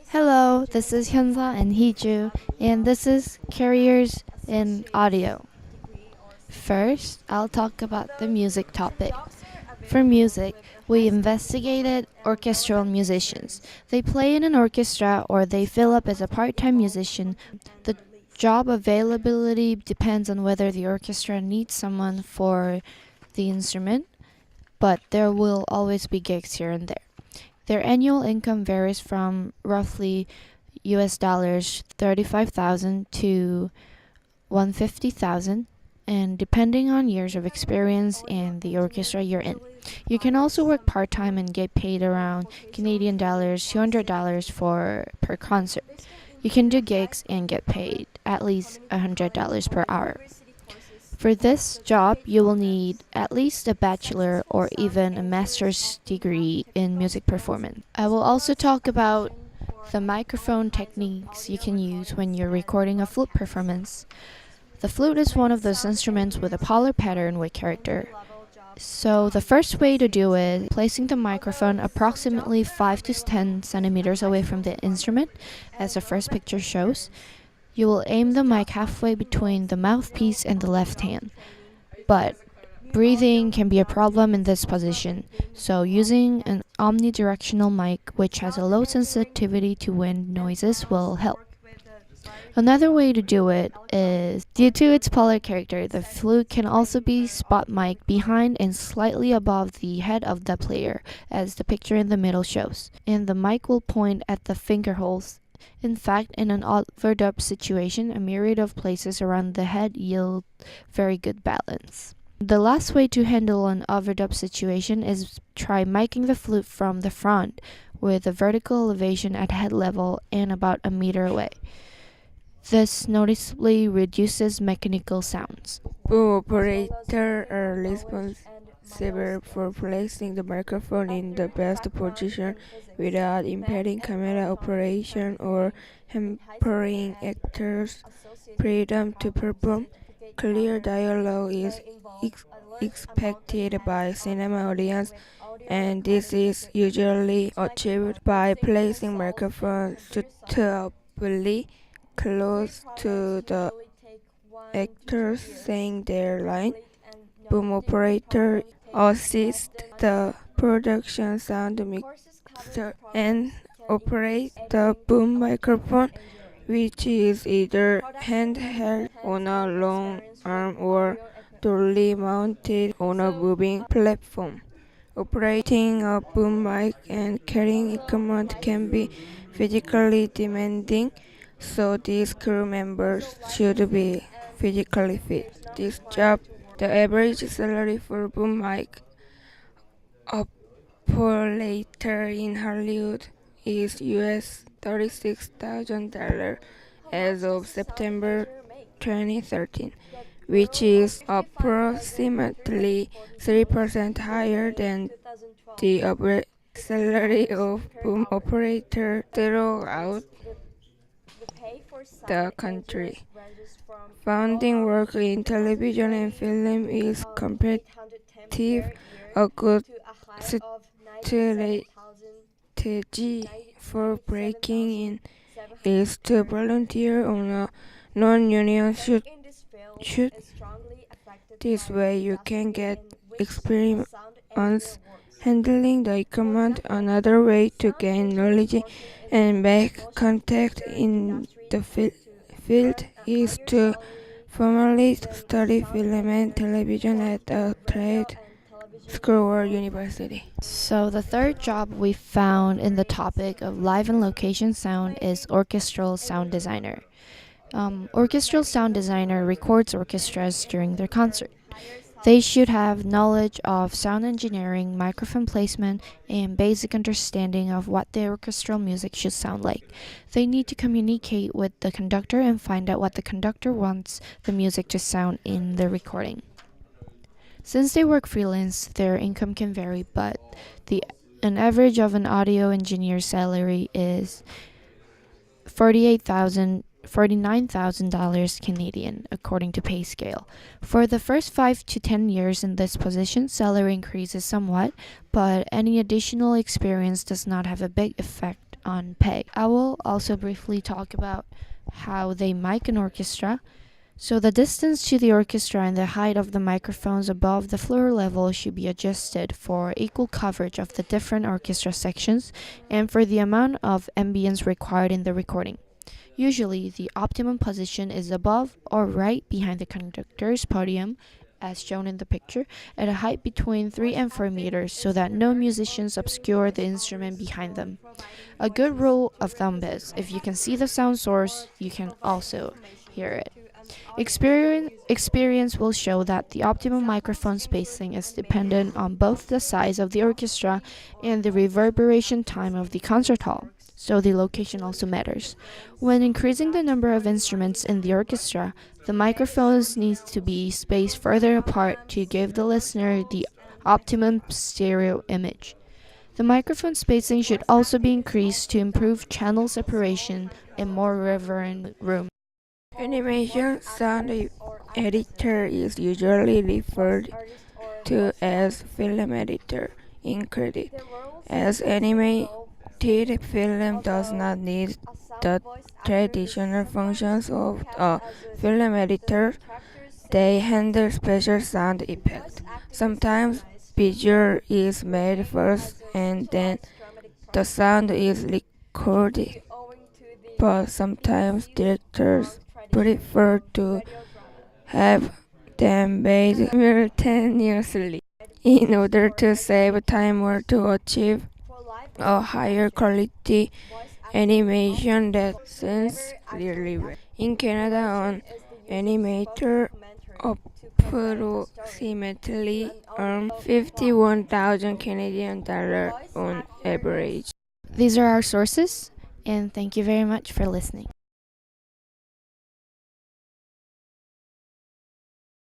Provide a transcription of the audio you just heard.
Hello, this is Hyunsa and Hiju, and this is Careers in Audio. First, I'll talk about the music topic. For music, we investigated orchestral musicians. They play in an orchestra or they fill up as a part time musician. The job availability depends on whether the orchestra needs someone for the instrument, but there will always be gigs here and there. Their annual income varies from roughly US dollars 35,000 to 150,000 and depending on years of experience and the orchestra you're in. You can also work part-time and get paid around Canadian dollars $200 for per concert. You can do gigs and get paid at least $100 per hour. For this job, you will need at least a bachelor or even a master's degree in music performance. I will also talk about the microphone techniques you can use when you're recording a flute performance. The flute is one of those instruments with a polar pattern with character. So the first way to do it is placing the microphone approximately 5 to 10 centimeters away from the instrument, as the first picture shows. You will aim the mic halfway between the mouthpiece and the left hand. But breathing can be a problem in this position, so using an omnidirectional mic which has a low sensitivity to wind noises will help. Another way to do it is, due to its polar character, the flute can also be spot mic behind and slightly above the head of the player, as the picture in the middle shows, and the mic will point at the finger holes. In fact, in an overdub situation, a myriad of places around the head yield very good balance. The last way to handle an overdub situation is try miking the flute from the front with a vertical elevation at head level and about a meter away. This noticeably reduces mechanical sounds. Boom operators are responsible for placing the microphone in the best position without impeding camera operation or hampering actors' freedom to perform. Clear dialogue is expected by cinema audience, and this is usually achieved by placing microphones suitably close to the actors saying their line. Boom operator assist the production sound mixer and operate the boom microphone, which is either handheld on a long arm or dolly mounted on a moving platform. Operating a boom mic and carrying equipment can be physically demanding, so these crew members should be physically fit. This job, the average salary for boom mic operator in Hollywood is US $36,000 as of September 2013, which is approximately 3% higher than the average salary of boom operator throughout the country. Founding work in television and film is competitive. A good strategy for breaking in is to volunteer on a non-union shoot. This way you can get experience handling the equipment. Another way to gain knowledge and make contact in the field is to formally study film and television at a trade school or university. So the third job we found in the topic of live and location sound is orchestral sound designer. Orchestral sound designer records orchestras during their concert. They should have knowledge of sound engineering, microphone placement, and basic understanding of what the orchestral music should sound like. They need to communicate with the conductor and find out what the conductor wants the music to sound in the recording. Since they work freelance, their income can vary, but an average of an audio engineer's salary is $49,000 Canadian, according to PayScale. For the first 5 to 10 years in this position, salary increases somewhat, but any additional experience does not have a big effect on pay. I will also briefly talk about how they mic an orchestra. So the distance to the orchestra and the height of the microphones above the floor level should be adjusted for equal coverage of the different orchestra sections and for the amount of ambience required in the recording. Usually, the optimum position is above or right behind the conductor's podium, as shown in the picture, at a height between 3 and 4 meters so that no musicians obscure the instrument behind them. A good rule of thumb is if you can see the sound source, you can also hear it. Experience will show that the optimum microphone spacing is dependent on both the size of the orchestra and the reverberation time of the concert hall, so the location also matters. When increasing the number of instruments in the orchestra, the microphones need to be spaced further apart to give the listener the optimum stereo image. The microphone spacing should also be increased to improve channel separation in more reverent rooms. Animation sound editor is usually referred to as film editor in credit, as animated film does not need the traditional functions of a film editor. They handle special sound effects. Sometimes visual is made first and then the sound is recorded, but sometimes directors prefer to have them made simultaneously in order to save time or to achieve a higher quality animation that sounds really well. In Canada, an animator approximately earns 51,000 Canadian dollars on average. These are our sources, and thank you very much for listening.